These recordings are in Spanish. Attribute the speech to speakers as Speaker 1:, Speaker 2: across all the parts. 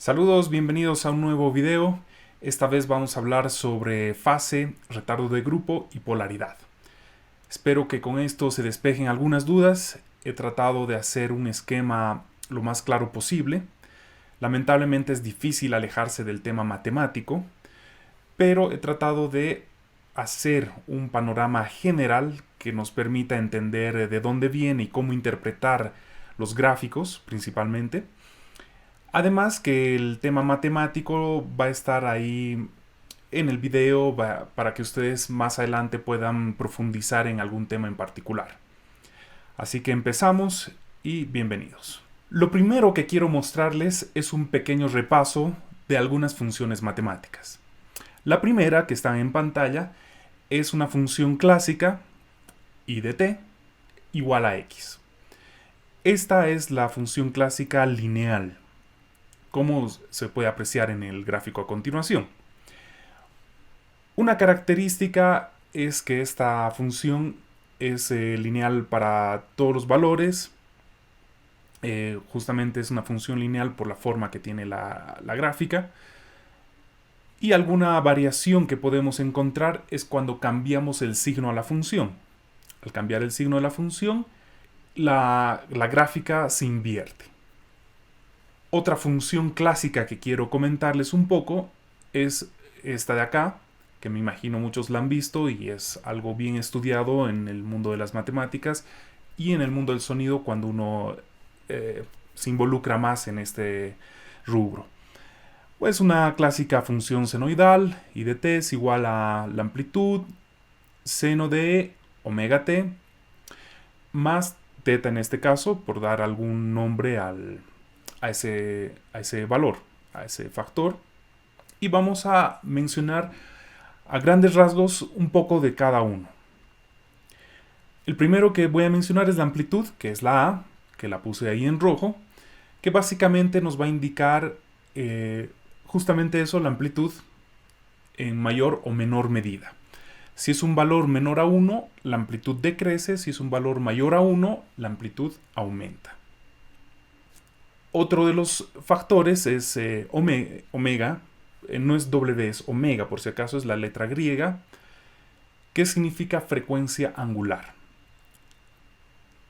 Speaker 1: Saludos, bienvenidos a un nuevo video. Esta vez vamos a hablar sobre fase, retardo de grupo y polaridad. Espero que con esto se despejen algunas dudas. He tratado de hacer un esquema lo más claro posible. Lamentablemente es difícil alejarse del tema matemático, pero he tratado de hacer un panorama general que nos permita entender de dónde viene y cómo interpretar los gráficos principalmente. Además que el tema matemático va a estar ahí en el video para que ustedes más adelante puedan profundizar en algún tema en particular. Así que empezamos y bienvenidos. Lo primero que quiero mostrarles es un pequeño repaso de algunas funciones matemáticas. La primera, que está en pantalla, es una función clásica y de t igual a x. Esta es la función clásica lineal, como se puede apreciar en el gráfico a continuación. Una característica es que esta función es lineal para todos los valores. Justamente es una función lineal por la forma que tiene la gráfica. Y alguna variación que podemos encontrar es cuando cambiamos el signo a la función. Al cambiar el signo de la función, la gráfica se invierte. Otra función clásica que quiero comentarles un poco es esta de acá, que me imagino muchos la han visto y es algo bien estudiado en el mundo de las matemáticas y en el mundo del sonido cuando uno se involucra más en este rubro. Pues una clásica función senoidal, I de t es igual a la amplitud seno de omega t más teta en este caso, por dar algún nombre a ese valor, a ese factor. Y vamos a mencionar a grandes rasgos un poco de cada uno. El primero que voy a mencionar es la amplitud, que es la A, que la puse ahí en rojo, que básicamente nos va a indicar justamente eso, la amplitud en mayor o menor medida. Si es un valor menor a 1, la amplitud decrece. Si es un valor mayor a 1, la amplitud aumenta. Otro de los factores es omega. No es W, es omega, por si acaso es la letra griega, que significa frecuencia angular.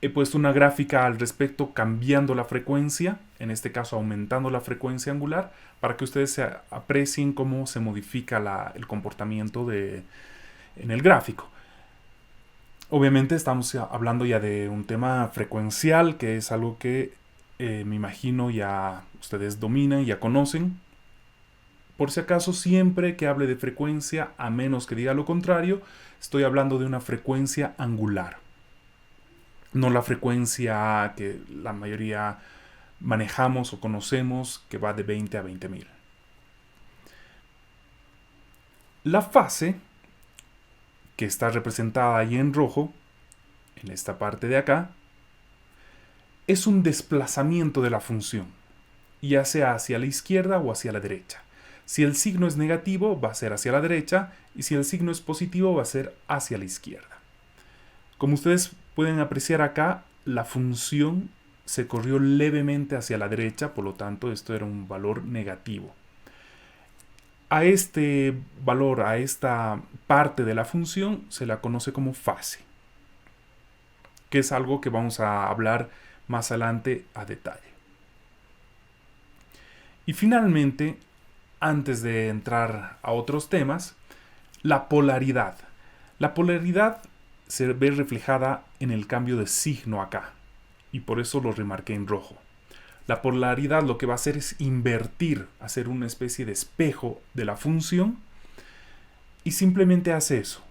Speaker 1: He puesto una gráfica al respecto cambiando la frecuencia, en este caso aumentando la frecuencia angular, para que ustedes aprecien cómo se modifica el comportamiento en el gráfico. Obviamente estamos hablando ya de un tema frecuencial, que es algo que me imagino ya ustedes dominan, ya conocen. Por si acaso, siempre que hable de frecuencia, a menos que diga lo contrario, estoy hablando de una frecuencia angular. No la frecuencia que la mayoría manejamos o conocemos, que va de 20 a 20.000. La fase, que está representada ahí en rojo, en esta parte de acá, es un desplazamiento de la función, ya sea hacia la izquierda o hacia la derecha. Si el signo es negativo, va a ser hacia la derecha, y si el signo es positivo, va a ser hacia la izquierda. Como ustedes pueden apreciar acá, la función se corrió levemente hacia la derecha, por lo tanto esto era un valor negativo. A este valor, a esta parte de la función, se la conoce como fase, que es algo que vamos a hablar más adelante a detalle. Y finalmente, antes de entrar a otros temas, la polaridad. La polaridad se ve reflejada en el cambio de signo acá, y por eso lo remarqué en rojo. La polaridad lo que va a hacer es invertir, hacer una especie de espejo de la función, y simplemente hace eso,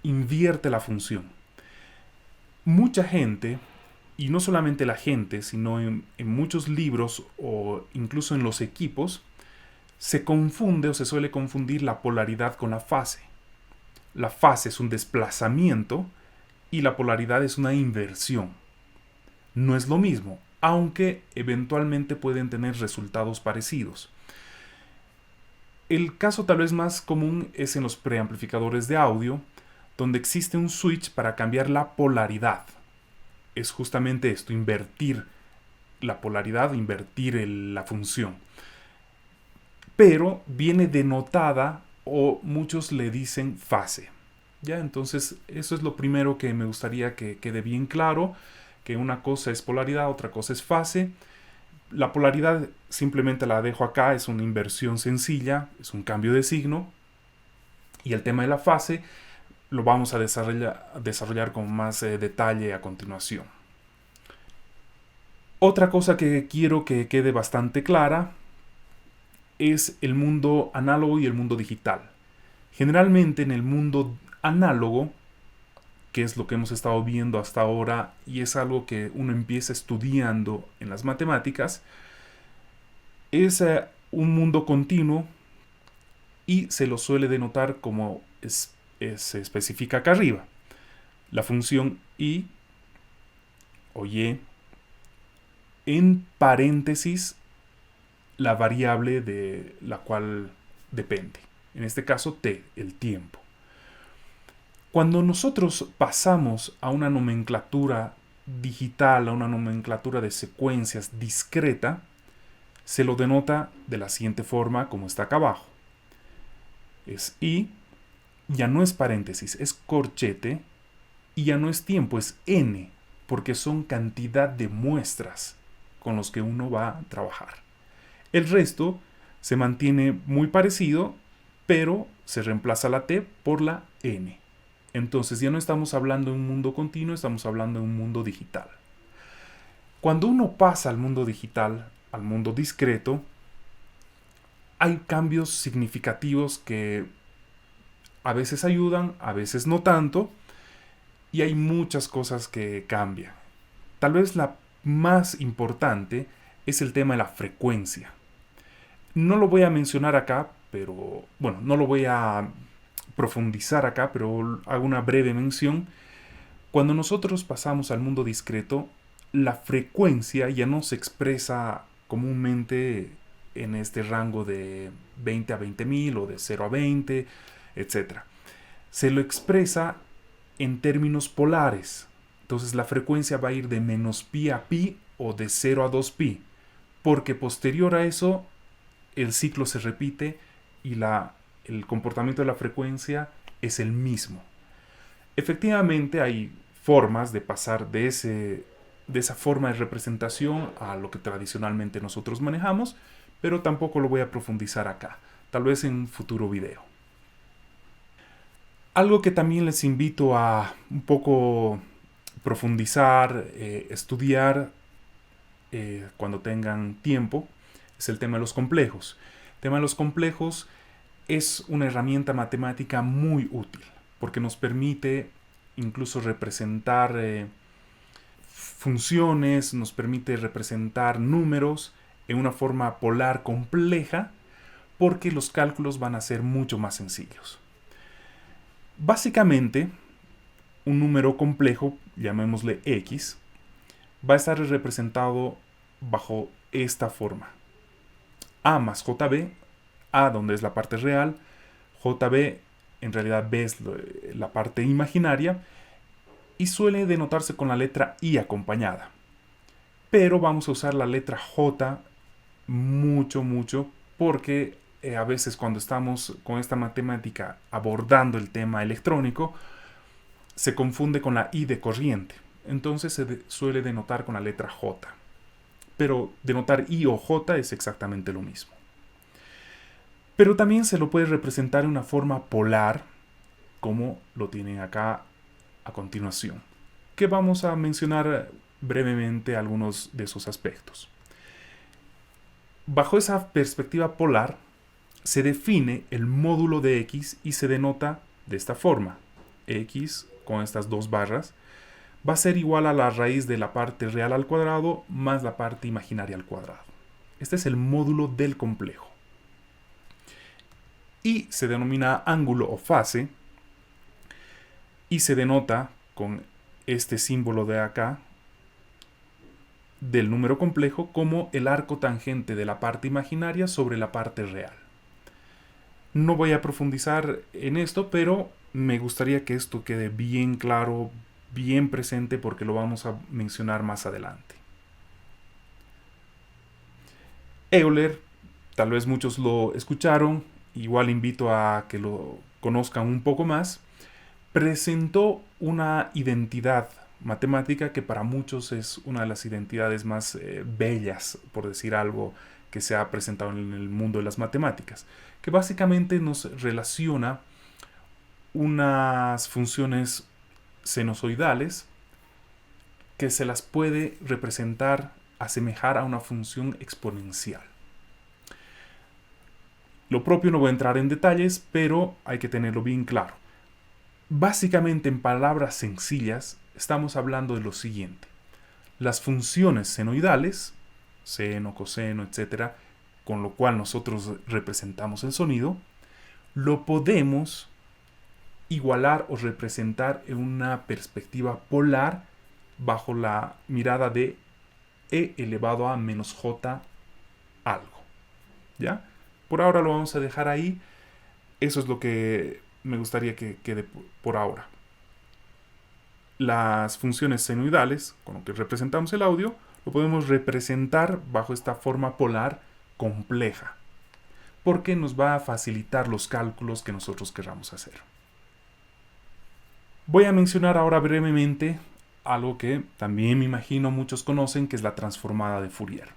Speaker 1: invierte la función. Mucha gente, y no solamente la gente, sino en muchos libros o incluso en los equipos, se confunde o se suele confundir la polaridad con la fase. La fase es un desplazamiento y la polaridad es una inversión. No es lo mismo, aunque eventualmente pueden tener resultados parecidos. El caso tal vez más común es en los preamplificadores de audio, donde existe un switch para cambiar la polaridad. Es justamente esto, invertir la polaridad, invertir la función. pero viene denotada o muchos le dicen fase. ¿Ya? Entonces, eso es lo primero que me gustaría que quede bien claro, que una cosa es polaridad, otra cosa es fase. La polaridad simplemente la dejo acá, es una inversión sencilla, es un cambio de signo. Y el tema de la fase lo vamos a desarrollar con más detalle a continuación. Otra cosa que quiero que quede bastante clara es el mundo análogo y el mundo digital. Generalmente en el mundo análogo, que es lo que hemos estado viendo hasta ahora y es algo que uno empieza estudiando en las matemáticas, es un mundo continuo y se lo suele denotar como se especifica acá arriba. La función y o y en paréntesis la variable de la cual depende. En este caso t, el tiempo. Cuando nosotros pasamos a una nomenclatura digital, a una nomenclatura de secuencias discreta, se lo denota de la siguiente forma como está acá abajo. Es i, ya no es paréntesis, es corchete, y ya no es tiempo, es n, porque son cantidad de muestras con los que uno va a trabajar. El resto se mantiene muy parecido, pero se reemplaza la t por la n. Entonces ya no estamos hablando de un mundo continuo, estamos hablando de un mundo digital. Cuando uno pasa al mundo digital, al mundo discreto, hay cambios significativos que a veces ayudan, a veces no tanto, y hay muchas cosas que cambian. Tal vez la más importante es el tema de la frecuencia. No lo voy a mencionar acá, pero bueno, no lo voy a profundizar acá, pero hago una breve mención. Cuando nosotros pasamos al mundo discreto, la frecuencia ya no se expresa comúnmente en este rango de 20 a 20.000 o de 0 a 20, etc. Se lo expresa en términos polares. Entonces la frecuencia va a ir de menos pi a pi o de 0 a 2pi, porque posterior a eso el ciclo se repite y el comportamiento de la frecuencia es el mismo. Efectivamente hay formas de pasar de esa forma de representación a lo que tradicionalmente nosotros manejamos, pero tampoco lo voy a profundizar acá, tal vez en un futuro video. Algo que también les invito a un poco profundizar, estudiar cuando tengan tiempo, es el tema de los complejos. El tema de los complejos es una herramienta matemática muy útil porque nos permite incluso representar funciones, nos permite representar números en una forma polar compleja porque los cálculos van a ser mucho más sencillos. Básicamente, un número complejo, llamémosle x, va a estar representado bajo esta forma. A más JB, A donde es la parte real, JB en realidad B es la parte imaginaria y suele denotarse con la letra I acompañada. Pero vamos a usar la letra J mucho porque a veces cuando estamos con esta matemática abordando el tema electrónico se confunde con la I de corriente. Entonces se suele denotar con la letra J. Pero denotar I o J es exactamente lo mismo. Pero también se lo puede representar en una forma polar, como lo tienen acá a continuación, que vamos a mencionar brevemente algunos de esos aspectos. Bajo esa perspectiva polar, se define el módulo de x y se denota de esta forma. X con estas dos barras va a ser igual a la raíz de la parte real al cuadrado más la parte imaginaria al cuadrado. Este es el módulo del complejo. Y se denomina ángulo o fase y se denota con este símbolo de acá del número complejo como el arco tangente de la parte imaginaria sobre la parte real. No voy a profundizar en esto, pero me gustaría que esto quede bien claro, bien presente, porque lo vamos a mencionar más adelante. Euler tal vez muchos lo escucharon, igual invito a que lo conozcan un poco más, presentó una identidad matemática que para muchos es una de las identidades más bellas, por decir algo, que se ha presentado en el mundo de las matemáticas, que básicamente nos relaciona unas funciones sinusoidales que se las puede representar, asemejar a una función exponencial. Lo propio no voy a entrar en detalles, pero hay que tenerlo bien claro. Básicamente, en palabras sencillas, estamos hablando de lo siguiente. Las funciones senoidales, seno, coseno, etc., con lo cual nosotros representamos el sonido, lo podemos igualar o representar en una perspectiva polar bajo la mirada de e elevado a menos j algo. ¿Ya? Por ahora lo vamos a dejar ahí. Eso es lo que me gustaría que quede por ahora. Las funciones senoidales, con lo que representamos el audio, lo podemos representar bajo esta forma polar compleja, porque nos va a facilitar los cálculos que nosotros queramos hacer. Voy a mencionar ahora brevemente algo que también me imagino muchos conocen, que es la transformada de Fourier.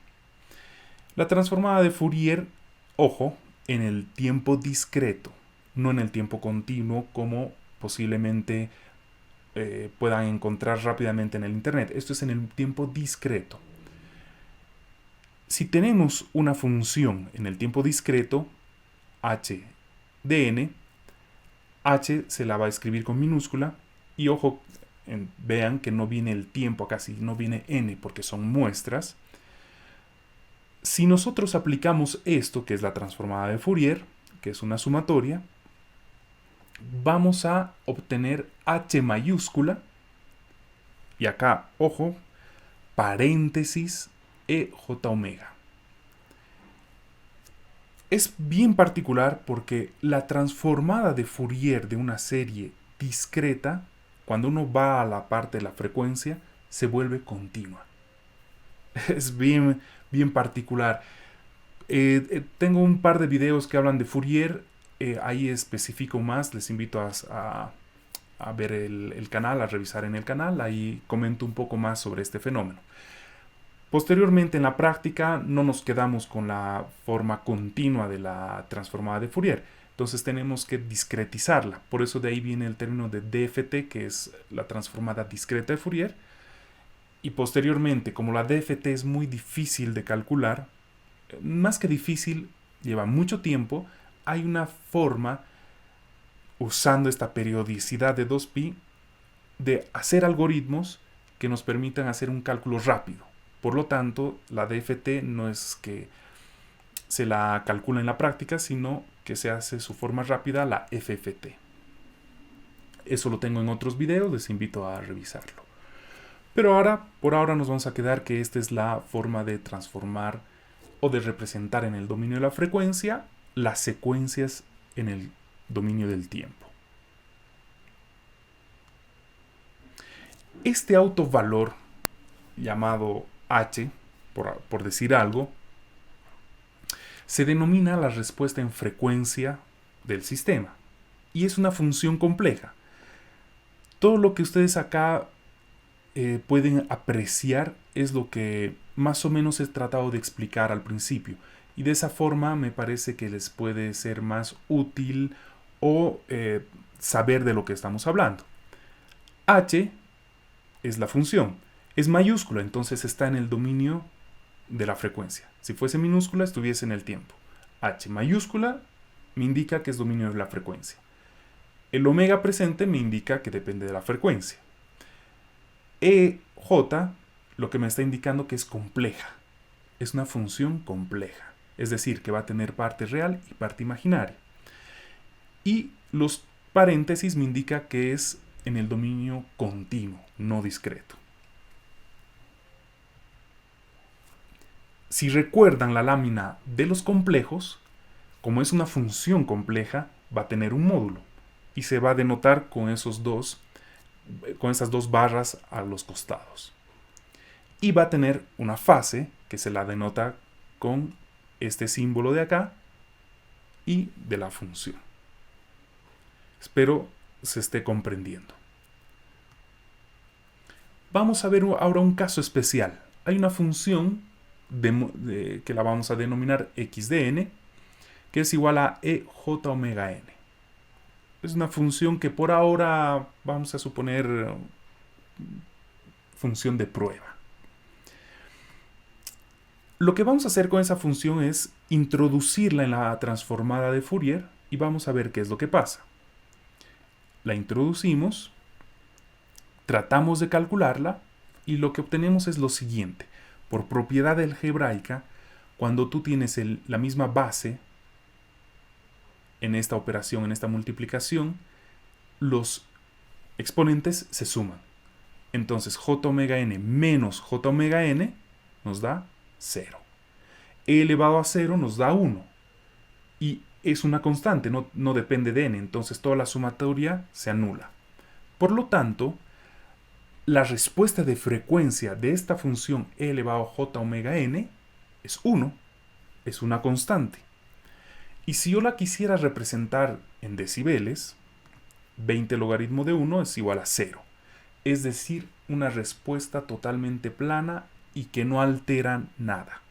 Speaker 1: La transformada de Fourier, ojo, en el tiempo discreto, no en el tiempo continuo como posiblemente puedan encontrar rápidamente en el internet. Esto es en el tiempo discreto. Si tenemos una función en el tiempo discreto, h de n, h se la va a escribir con minúscula y ojo, vean que no viene el tiempo acá, si no viene n porque son muestras. Si nosotros aplicamos esto, que es la transformada de Fourier, que es una sumatoria, vamos a obtener h mayúscula, y acá, ojo, paréntesis, e j omega. Es bien particular porque la transformada de Fourier de una serie discreta, cuando uno va a la parte de la frecuencia, se vuelve continua. Es bien particular. Tengo un par de videos que hablan de Fourier. Ahí especifico más. Les invito a ver el canal, a revisar en el canal. Ahí comento un poco más sobre este fenómeno. Posteriormente, en la práctica, no nos quedamos con la forma continua de la transformada de Fourier. Entonces tenemos que discretizarla. Por eso de ahí viene el término de DFT, que es la transformada discreta de Fourier. Y posteriormente, como la DFT es muy difícil de calcular, más que difícil, lleva mucho tiempo, hay una forma, usando esta periodicidad de 2pi, de hacer algoritmos que nos permitan hacer un cálculo rápido. Por lo tanto, la DFT no es que se la calcula en la práctica, sino que se hace su forma rápida, la FFT. Eso lo tengo en otros videos, les invito a revisarlo. Pero ahora, por ahora nos vamos a quedar que esta es la forma de transformar o de representar en el dominio de la frecuencia las secuencias en el dominio del tiempo. Este autovalor llamado h, por decir algo, se denomina la respuesta en frecuencia del sistema y es una función compleja. Todo lo que ustedes acá pueden apreciar es lo que más o menos he tratado de explicar al principio, y de esa forma me parece que les puede ser más útil o saber de lo que estamos hablando. H es la función, es mayúscula, entonces está en el dominio de la frecuencia. Si fuese minúscula, estuviese en el tiempo. H mayúscula me indica que es dominio de la frecuencia. El omega presente me indica que depende de la frecuencia. EJ lo que me está indicando que es compleja. Es una función compleja. Es decir, que va a tener parte real y parte imaginaria. Y los paréntesis me indica que es en el dominio continuo, no discreto. Si recuerdan la lámina de los complejos, como es una función compleja, va a tener un módulo y se va a denotar con esas dos barras a los costados. Y va a tener una fase que se la denota con este símbolo de acá y de la función. Espero se esté comprendiendo. Vamos a ver ahora un caso especial. Hay una función que la vamos a denominar x de n, que es igual a ej omega n. Es una función que por ahora vamos a suponer función de prueba. Lo que vamos a hacer con esa función es introducirla en la transformada de Fourier y vamos a ver qué es lo que pasa. La introducimos, tratamos de calcularla y lo que obtenemos es lo siguiente. Por propiedad algebraica, cuando tú tienes la misma base en esta operación, en esta multiplicación, los exponentes se suman. Entonces j omega n menos j omega n nos da 0. E elevado a 0 nos da 1. Y es una constante, no depende de n, entonces toda la sumatoria se anula. Por lo tanto, la respuesta de frecuencia de esta función e elevado a j omega n es 1, es una constante. Y si yo la quisiera representar en decibeles, 20 logaritmo de 1 es igual a 0. Es decir, una respuesta totalmente plana y que no altera nada.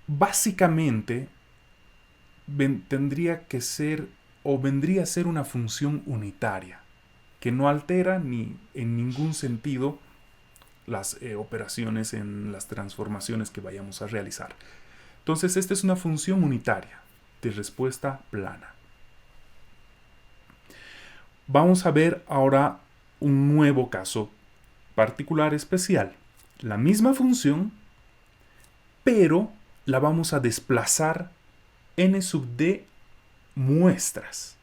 Speaker 1: Básicamente, tendría que ser o vendría a ser una función unitaria, que no altera ni en ningún sentido las operaciones en las transformaciones que vayamos a realizar. Entonces, esta es una función unitaria de respuesta plana. Vamos a ver ahora un nuevo caso particular especial. La misma función, pero la vamos a desplazar n sub d muestras.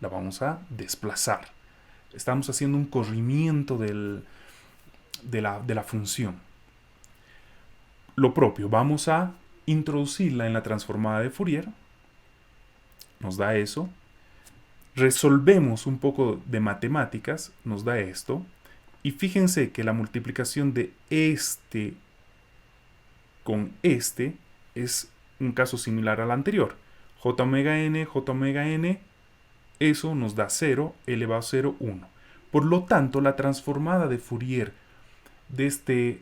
Speaker 1: La vamos a desplazar. Estamos haciendo un corrimiento de la función. Lo propio, vamos a introducirla en la transformada de Fourier. Nos da eso. Resolvemos un poco de matemáticas, nos da esto. Y fíjense que la multiplicación de este con este es un caso similar al anterior. J omega n, eso nos da 0, elevado a 0, 1. Por lo tanto, la transformada de Fourier de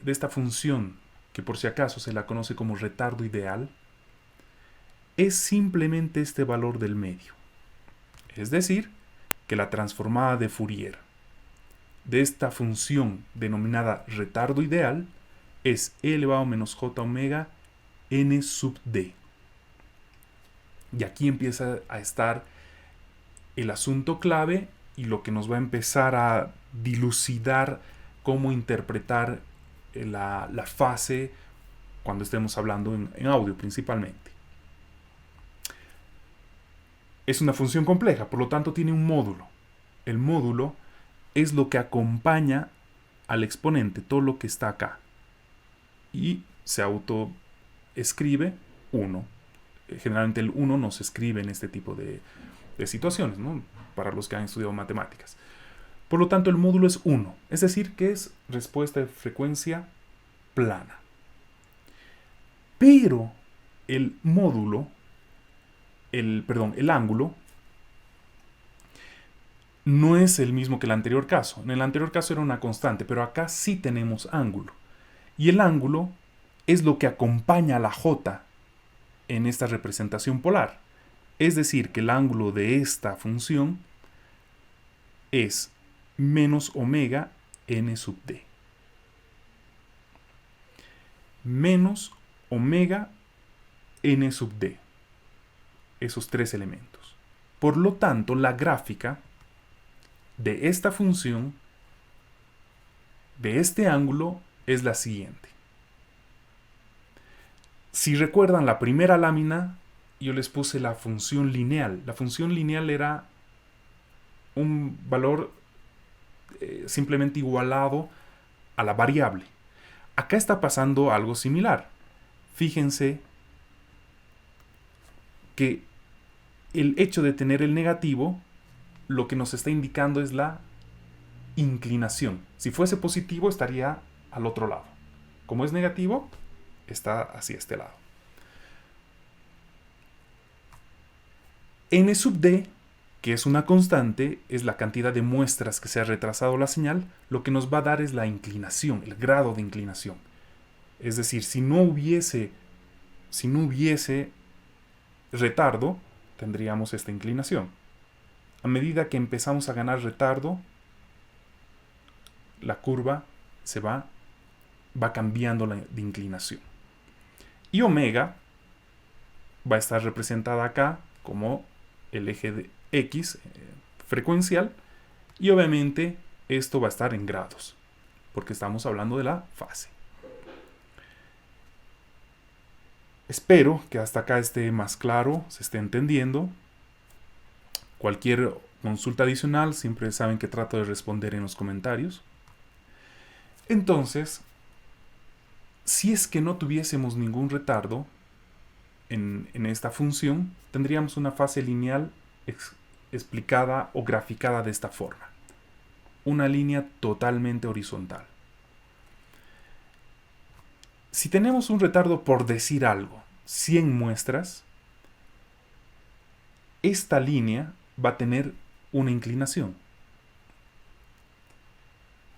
Speaker 1: esta función, que por si acaso se la conoce como retardo ideal, es simplemente este valor del medio. Es decir, que la transformada de Fourier de esta función denominada retardo ideal es e elevado a menos j omega n sub d. Y aquí empieza a estar el asunto clave y lo que nos va a empezar a dilucidar cómo interpretar la fase cuando estemos hablando en audio principalmente. Es una función compleja, por lo tanto tiene un módulo. El módulo es lo que acompaña al exponente, todo lo que está acá. Y se autoescribe 1. Generalmente el 1 no se escribe en este tipo de situaciones, ¿no? Para los que han estudiado matemáticas. Por lo tanto, el módulo es 1, es decir, que es respuesta de frecuencia plana. Pero el módulo, el ángulo, no es el mismo que el anterior caso. En el anterior caso era una constante, pero acá sí tenemos ángulo. Y el ángulo es lo que acompaña a la j en esta representación polar. Es decir, que el ángulo de esta función es menos omega n sub d. Menos omega n sub d. Esos tres elementos. Por lo tanto, la gráfica de esta función, de este ángulo, es la siguiente. Si recuerdan la primera lámina, yo les puse la función lineal. La función lineal era un valor simplemente igualado a la variable. Acá está pasando algo similar. Fíjense que el hecho de tener el negativo, lo que nos está indicando es la inclinación. Si fuese positivo, estaría al otro lado. Como es negativo, está hacia este lado. N sub d, que es una constante, es la cantidad de muestras que se ha retrasado la señal, lo que nos va a dar es la inclinación, el grado de inclinación. Es decir, si no hubiese retardo, tendríamos esta inclinación. A medida que empezamos a ganar retardo, la curva va cambiando de inclinación. Y omega va a estar representada acá como el eje de X frecuencial, y obviamente esto va a estar en grados, porque estamos hablando de la fase. Espero que hasta acá esté más claro, se esté entendiendo. Cualquier consulta adicional, siempre saben que trato de responder en los comentarios. Entonces, si es que no tuviésemos ningún retardo en esta función, tendríamos una fase lineal explicada o graficada de esta forma. Una línea totalmente horizontal. Si tenemos un retardo, por decir algo, 100 muestras, esta línea va a tener una inclinación,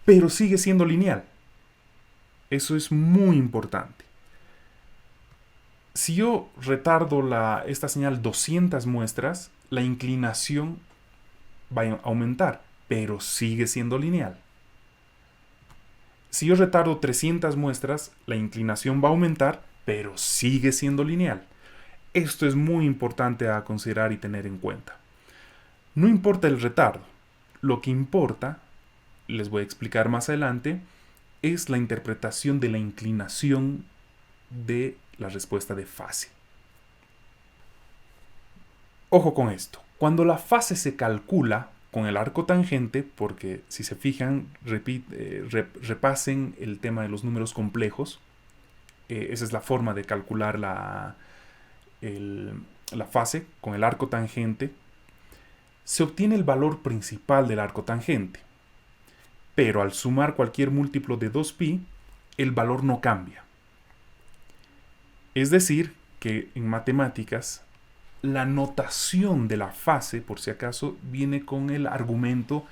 Speaker 1: pero sigue siendo lineal. Eso es muy importante. Si yo retardo esta señal 200 muestras, la inclinación va a aumentar, pero sigue siendo lineal. Si yo retardo 300 muestras, la inclinación va a aumentar, pero sigue siendo lineal. Esto es muy importante a considerar y tener en cuenta. No importa el retardo, lo que importa, les voy a explicar más adelante, es la interpretación de la inclinación de la respuesta de fase. Ojo con esto, cuando la fase se calcula con el arco tangente, porque si se fijan, repasen el tema de los números complejos, esa es la forma de calcular la fase con el arco tangente, se obtiene el valor principal del arco tangente, pero al sumar cualquier múltiplo de 2pi, el valor no cambia. Es decir, que en matemáticas, la notación de la fase, por si acaso, viene con el argumento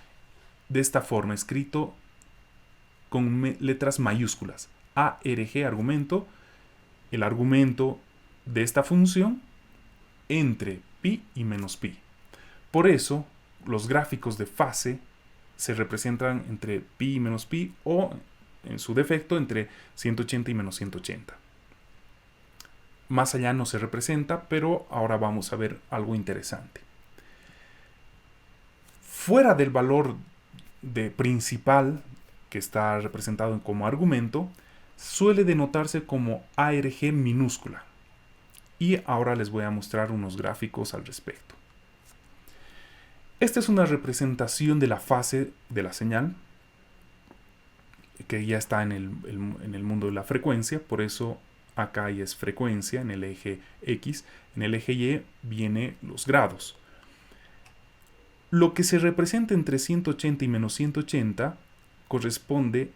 Speaker 1: de esta forma, escrito con letras mayúsculas. ARG, argumento, el argumento de esta función entre pi y menos pi. Por eso, los gráficos de fase se representan entre pi y menos pi, o, en su defecto, entre 180 y menos 180. Más allá no se representa, pero ahora vamos a ver algo interesante. Fuera del valor principal, que está representado como argumento, suele denotarse como ARG minúscula. Y ahora les voy a mostrar unos gráficos al respecto. Esta es una representación de la fase de la señal, que ya está en el mundo de la frecuencia, por eso acá ya es frecuencia en el eje X, en el eje Y viene los grados. Lo que se representa entre 180 y menos 180 corresponde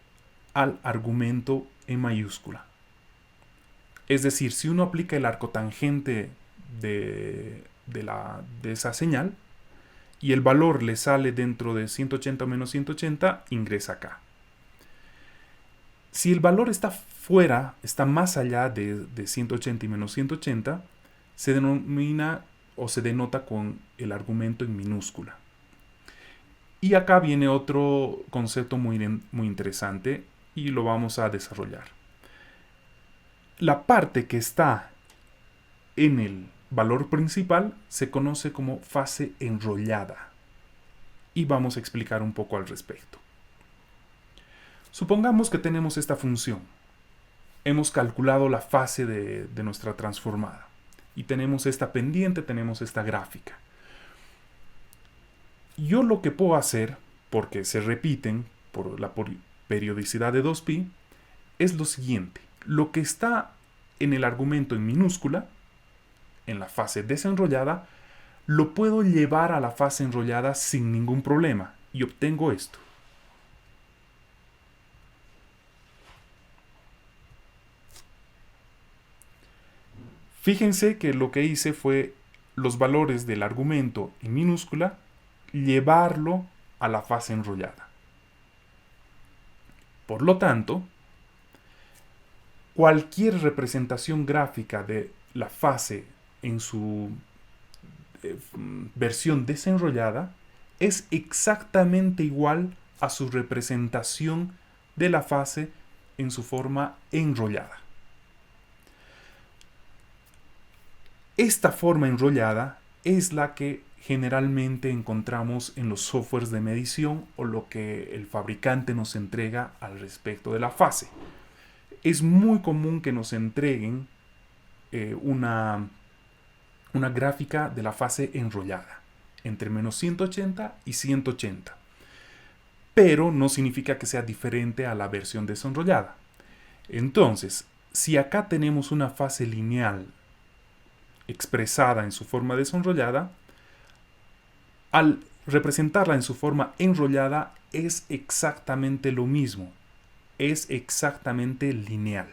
Speaker 1: al argumento en mayúscula. Es decir, si uno aplica el arco tangente de esa señal y el valor le sale dentro de 180 menos 180, ingresa acá. Si el valor está fuera, está más allá de 180 y menos 180, se denomina o se denota con el argumento en minúscula. Y acá viene otro concepto muy interesante y lo vamos a desarrollar. La parte que está en el valor principal se conoce como fase enrollada. Y vamos a explicar un poco al respecto. Supongamos que tenemos esta función. Hemos calculado la fase de nuestra transformada. Y tenemos esta pendiente, tenemos esta gráfica. Yo lo que puedo hacer, porque se repiten por la periodicidad de 2pi, es lo siguiente. Lo que está en el argumento en minúscula, en la fase desenrollada, lo puedo llevar a la fase enrollada sin ningún problema. Y obtengo esto. Fíjense que lo que hice fue los valores del argumento en minúscula, llevarlo a la fase enrollada. Por lo tanto, cualquier representación gráfica de la fase en su versión desenrollada es exactamente igual a su representación de la fase en su forma enrollada. Esta forma enrollada es la que generalmente encontramos en los softwares de medición o lo que el fabricante nos entrega al respecto de la fase. Es muy común que nos entreguen una gráfica de la fase enrollada entre menos 180 y 180, pero no significa que sea diferente a la versión desenrollada. Entonces, si acá tenemos una fase lineal expresada en su forma desenrollada, al representarla en su forma enrollada es exactamente lo mismo, es exactamente lineal.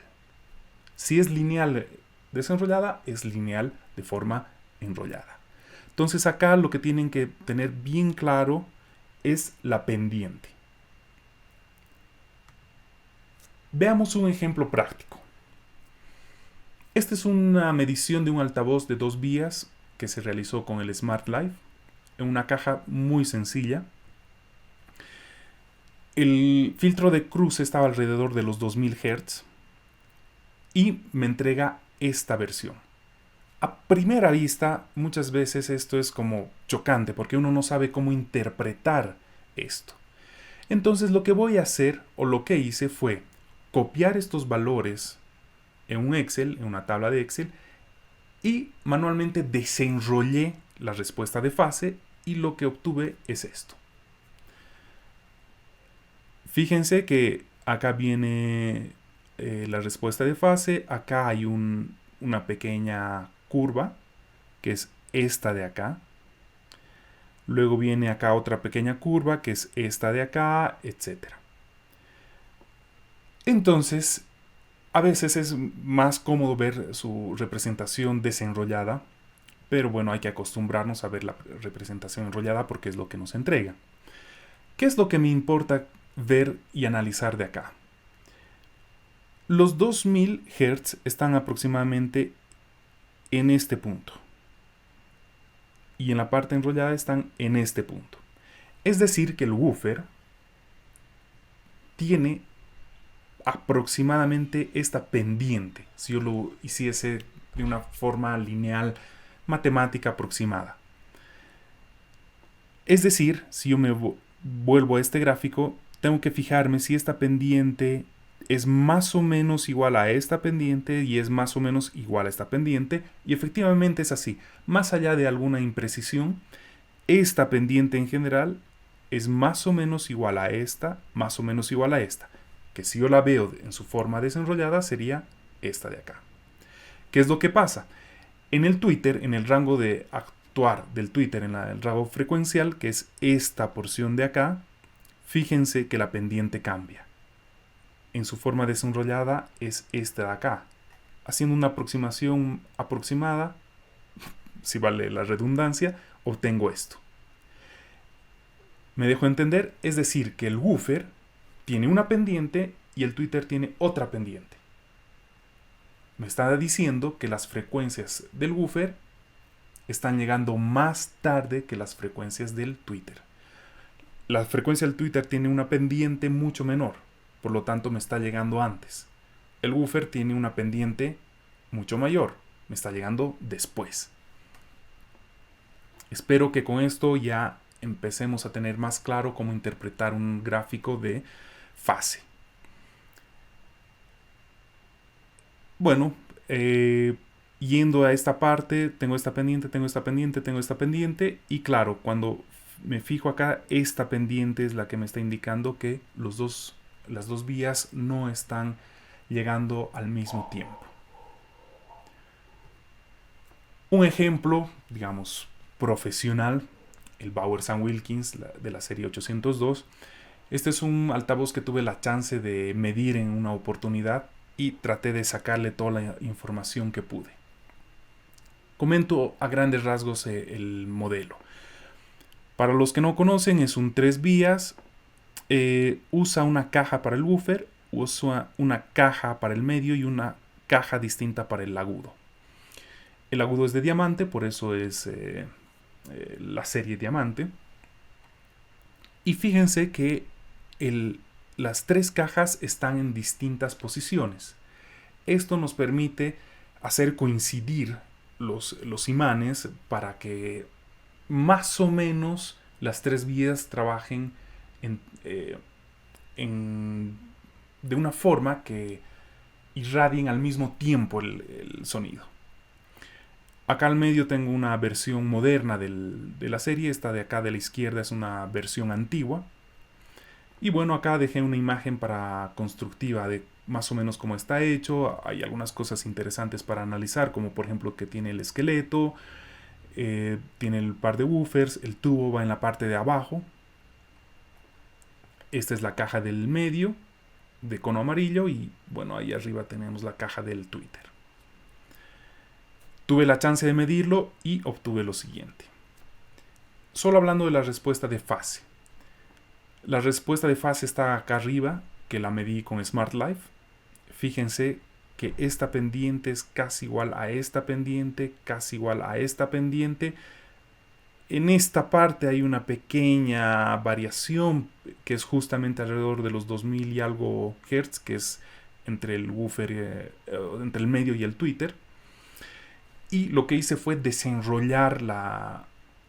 Speaker 1: Si es lineal desenrollada, es lineal de forma enrollada. Entonces acá lo que tienen que tener bien claro es la pendiente. Veamos un ejemplo práctico. Esta es una medición de un altavoz de 2 vías que se realizó con el Smart Life en una caja muy sencilla. El filtro de cruce estaba alrededor de los 2000 Hz y me entrega esta versión. A primera vista, muchas veces esto es como chocante porque uno no sabe cómo interpretar esto. Entonces lo que voy a hacer, o lo que hice, fue copiar estos valores en un Excel, en una tabla de Excel, y manualmente desenrollé la respuesta de fase y lo que obtuve es esto. Fíjense que acá viene la respuesta de fase, acá hay una pequeña curva, que es esta de acá. Luego viene acá otra pequeña curva, que es esta de acá, etc. Entonces, a veces es más cómodo ver su representación desenrollada, pero bueno, hay que acostumbrarnos a ver la representación enrollada porque es lo que nos entrega. ¿Qué es lo que me importa ver y analizar de acá? Los 2000 Hz están aproximadamente en este punto. Y en la parte enrollada están en este punto. Es decir, que el woofer tiene aproximadamente esta pendiente, si yo lo hiciese de una forma lineal matemática aproximada. Es decir, si yo me vuelvo a este gráfico, tengo que fijarme si esta pendiente es más o menos igual a esta pendiente y es más o menos igual a esta pendiente, y efectivamente es así. Más allá de alguna imprecisión, esta pendiente en general es más o menos igual a esta, más o menos igual a esta, que si yo la veo en su forma desenrollada sería esta de acá. ¿Qué es lo que pasa? En el Twitter, en el rango de actuar del Twitter, en el rango frecuencial, que es esta porción de acá, fíjense que la pendiente cambia. En su forma desenrollada es esta de acá. Haciendo una aproximación aproximada, si vale la redundancia, obtengo esto. ¿Me dejo entender? Es decir, que el woofer tiene una pendiente y el Twitter tiene otra pendiente. Me está diciendo que las frecuencias del woofer están llegando más tarde que las frecuencias del Twitter. La frecuencia del Twitter tiene una pendiente mucho menor, por lo tanto me está llegando antes. El woofer tiene una pendiente mucho mayor, me está llegando después. Espero que con esto ya empecemos a tener más claro cómo interpretar un gráfico de fase. Bueno, yendo a esta parte, tengo esta pendiente, tengo esta pendiente, tengo esta pendiente, y claro, cuando me fijo acá, esta pendiente es la que me está indicando que las dos vías no están llegando al mismo tiempo. Un ejemplo, digamos, profesional, el Bowers & Wilkins de la serie 802. Este es un altavoz que tuve la chance de medir en una oportunidad y traté de sacarle toda la información que pude. Comento a grandes rasgos el modelo. Para los que no conocen, es un 3 vías. Usa una caja para el buffer, usa una caja para el medio y una caja distinta para el agudo. El agudo es de diamante, por eso es la serie diamante. Y fíjense que las 3 cajas están en distintas posiciones. Esto nos permite hacer coincidir los imanes para que más o menos las 3 vías trabajen de una forma que irradien al mismo tiempo el sonido. Acá al medio tengo una versión moderna de la serie. Esta de acá de la izquierda es una versión antigua. Y bueno, acá dejé una imagen para constructiva de más o menos cómo está hecho. Hay algunas cosas interesantes para analizar, como por ejemplo que tiene el esqueleto, tiene el par de woofers, el tubo va en la parte de abajo. Esta es la caja del medio, de cono amarillo, y bueno, ahí arriba tenemos la caja del tweeter. Tuve la chance de medirlo y obtuve lo siguiente. Solo hablando de la respuesta de fase. La respuesta de fase está acá arriba, que la medí con Smart Life. Fíjense que esta pendiente es casi igual a esta pendiente, casi igual a esta pendiente. En esta parte hay una pequeña variación que es justamente alrededor de los 2000 y algo Hz, que es entre el woofer, entre el medio y el tweeter. Y lo que hice fue desenrollar la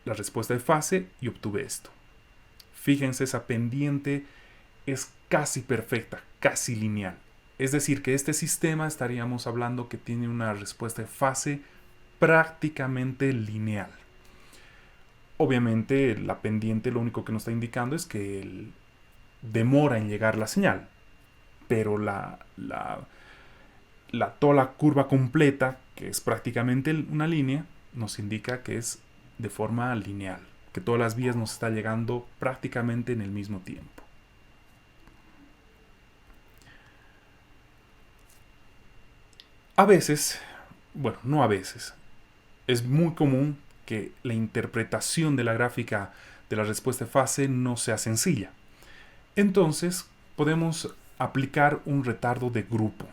Speaker 1: respuesta de fase y obtuve esto. Fíjense, esa pendiente es casi perfecta, casi lineal. Es decir, que este sistema estaríamos hablando que tiene una respuesta de fase prácticamente lineal. Obviamente la pendiente lo único que nos está indicando es que demora en llegar la señal. Pero toda la curva completa, que es prácticamente una línea, nos indica que es de forma lineal, que todas las vías nos están llegando prácticamente en el mismo tiempo. A veces, bueno, no a veces, es muy común que la interpretación de la gráfica de la respuesta de fase no sea sencilla. Entonces, podemos aplicar un retardo de grupo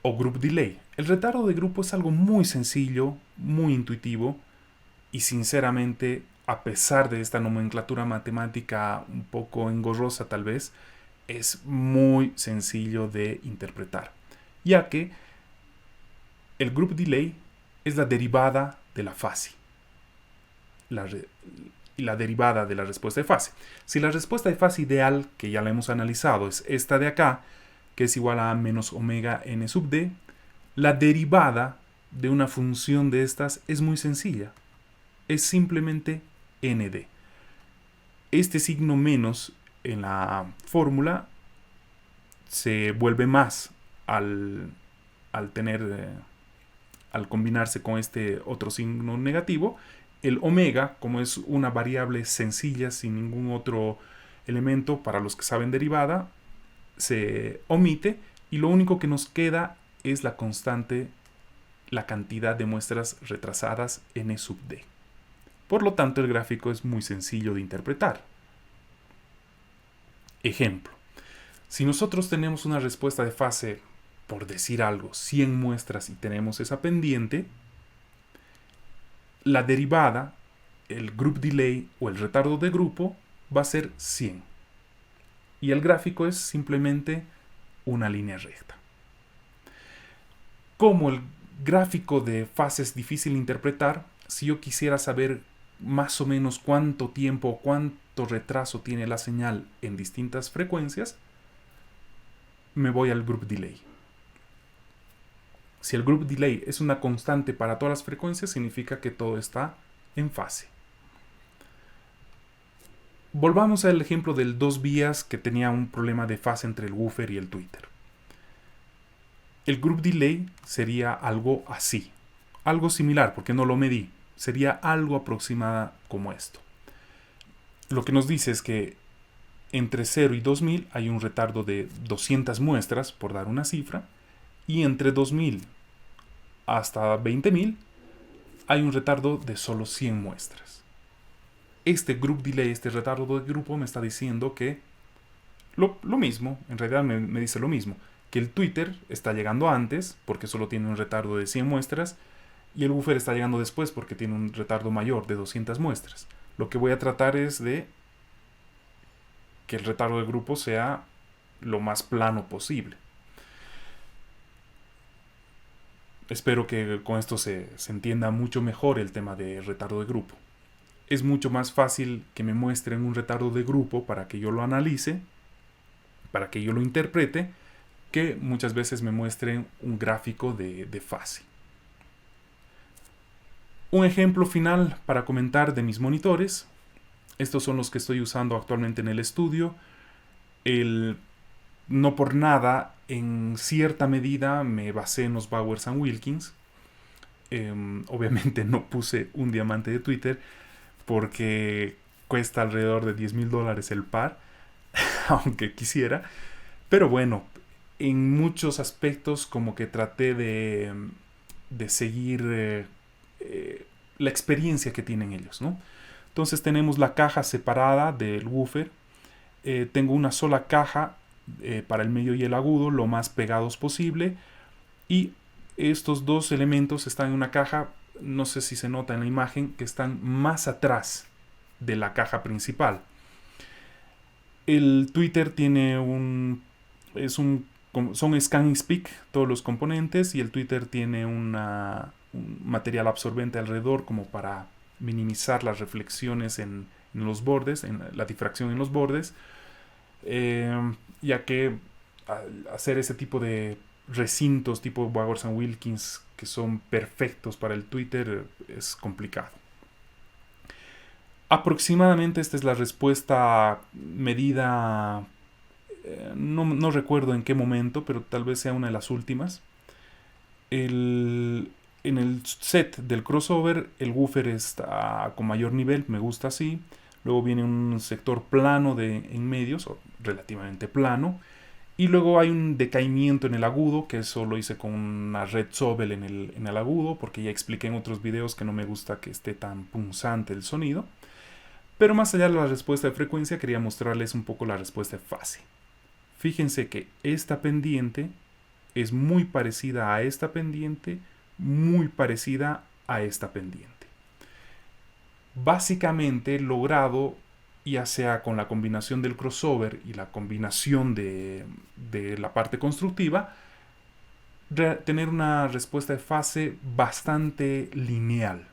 Speaker 1: o group delay. El retardo de grupo es algo muy sencillo, muy intuitivo y sinceramente, a pesar de esta nomenclatura matemática un poco engorrosa tal vez, es muy sencillo de interpretar, ya que el group delay es la derivada de la fase. La derivada de la respuesta de fase. Si la respuesta de fase ideal, que ya la hemos analizado, es esta de acá, que es igual a menos omega n sub d, la derivada de una función de estas es muy sencilla. Es simplemente nd. Este signo menos en la fórmula se vuelve más al combinarse con este otro signo negativo. El omega, como es una variable sencilla sin ningún otro elemento para los que saben derivada, se omite y lo único que nos queda es la constante, la cantidad de muestras retrasadas n sub d. Por lo tanto, el gráfico es muy sencillo de interpretar. Ejemplo. Si nosotros tenemos una respuesta de fase, por decir algo, 100 muestras y tenemos esa pendiente, la derivada, el group delay o el retardo de grupo va a ser 100. Y el gráfico es simplemente una línea recta. Como el gráfico de fase es difícil de interpretar, si yo quisiera saber más o menos cuánto tiempo o cuánto retraso tiene la señal en distintas frecuencias, me voy al group delay. Si el group delay es una constante para todas las frecuencias, significa que todo está en fase. Volvamos al ejemplo del 2 vías que tenía un problema de fase entre el woofer y el tweeter. El group delay sería algo así, algo similar porque no lo medí, sería algo aproximada como esto. Lo que nos dice es que entre 0 y 2000 hay un retardo de 200 muestras, por dar una cifra, y entre 2000 hasta 20.000 hay un retardo de solo 100 muestras. Este group delay, este retardo de grupo, me está diciendo que lo mismo, en realidad me dice lo mismo, que el Twitter está llegando antes porque solo tiene un retardo de 100 muestras y el buffer está llegando después porque tiene un retardo mayor de 200 muestras. Lo que voy a tratar es de que el retardo de grupo sea lo más plano posible. Espero que con esto se entienda mucho mejor el tema de retardo de grupo. Es mucho más fácil que me muestren un retardo de grupo para que yo lo analice, para que yo lo interprete, que muchas veces me muestren un gráfico de fase. Un ejemplo final para comentar de mis monitores. Estos son los que estoy usando actualmente en el estudio. No por nada, en cierta medida me basé en los Bowers & Wilkins. Obviamente no puse un diamante de Twitter porque cuesta alrededor de $10,000 el par, aunque quisiera. Pero bueno, en muchos aspectos como que traté de seguir la experiencia que tienen ellos, ¿no? Entonces tenemos la caja separada del woofer. Tengo una sola caja para el medio y el agudo, lo más pegados posible. Y estos dos elementos están en una caja, no sé si se nota en la imagen, que están más atrás de la caja principal. El Twitter tiene son scan speak todos los componentes, y el Twitter tiene un material absorbente alrededor como para minimizar las reflexiones en los bordes, en la difracción en los bordes, ya que al hacer ese tipo de recintos tipo Bowers & Wilkins que son perfectos para el Twitter es complicado. Aproximadamente esta es la respuesta medida, no recuerdo en qué momento, pero tal vez sea una de las últimas. En el set del crossover el woofer está con mayor nivel, me gusta así. Luego viene un sector plano en medios, o relativamente plano. Y luego hay un decaimiento en el agudo, que eso lo hice con una red Sobel en el agudo, porque ya expliqué en otros videos que no me gusta que esté tan punzante el sonido. Pero más allá de la respuesta de frecuencia, quería mostrarles un poco la respuesta de fase. Fíjense que esta pendiente es muy parecida a esta pendiente, muy parecida a esta pendiente. Básicamente logrado, ya sea con la combinación del crossover y la combinación de la parte constructiva, tener una respuesta de fase bastante lineal.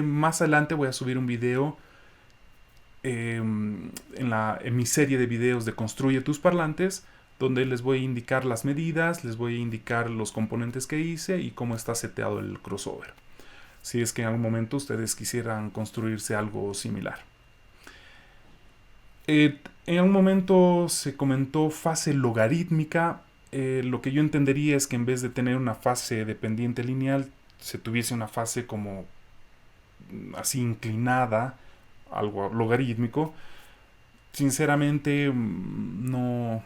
Speaker 1: Más adelante voy a subir un video en mi serie de videos de Construye tus parlantes, donde les voy a indicar las medidas, les voy a indicar los componentes que hice y cómo está seteado el crossover, si es que en algún momento ustedes quisieran construirse algo similar. En algún momento se comentó fase logarítmica. Lo que yo entendería es que en vez de tener una fase de pendiente lineal, se tuviese una fase como así inclinada, algo logarítmico. Sinceramente no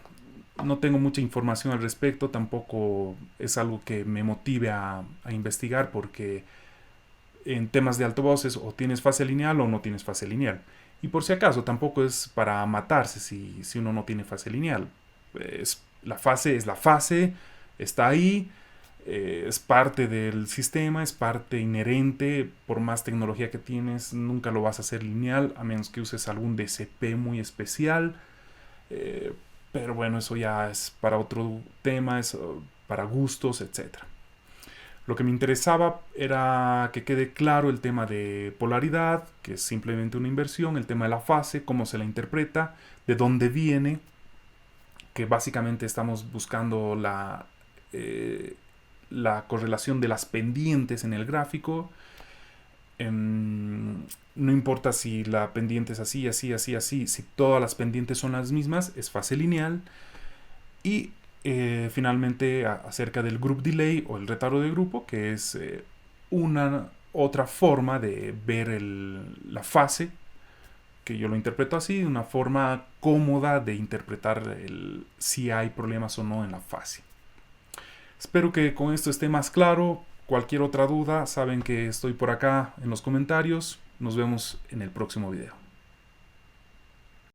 Speaker 1: tengo mucha información al respecto, tampoco es algo que me motive a investigar, porque en temas de altavoces o tienes fase lineal o no tienes fase lineal. Y por si acaso, tampoco es para matarse si uno no tiene fase lineal. La fase es la fase, está ahí, es parte del sistema, es parte inherente. Por más tecnología que tienes, nunca lo vas a hacer lineal, a menos que uses algún DCP muy especial. Pero bueno, eso ya es para otro tema, es para gustos, etc. Lo que me interesaba era que quede claro el tema de polaridad, que es simplemente una inversión, el tema de la fase, cómo se la interpreta, de dónde viene, que básicamente estamos buscando la correlación de las pendientes en el gráfico. No importa si la pendiente es así, así, así, así, si todas las pendientes son las mismas, es fase lineal. Y finalmente acerca del group delay o el retardo de grupo, que es una otra forma de ver la fase, que yo lo interpreto así, una forma cómoda de interpretar si hay problemas o no en la fase. Espero que con esto esté más claro. Cualquier otra duda, saben que estoy por acá en los comentarios. Nos vemos en el próximo video.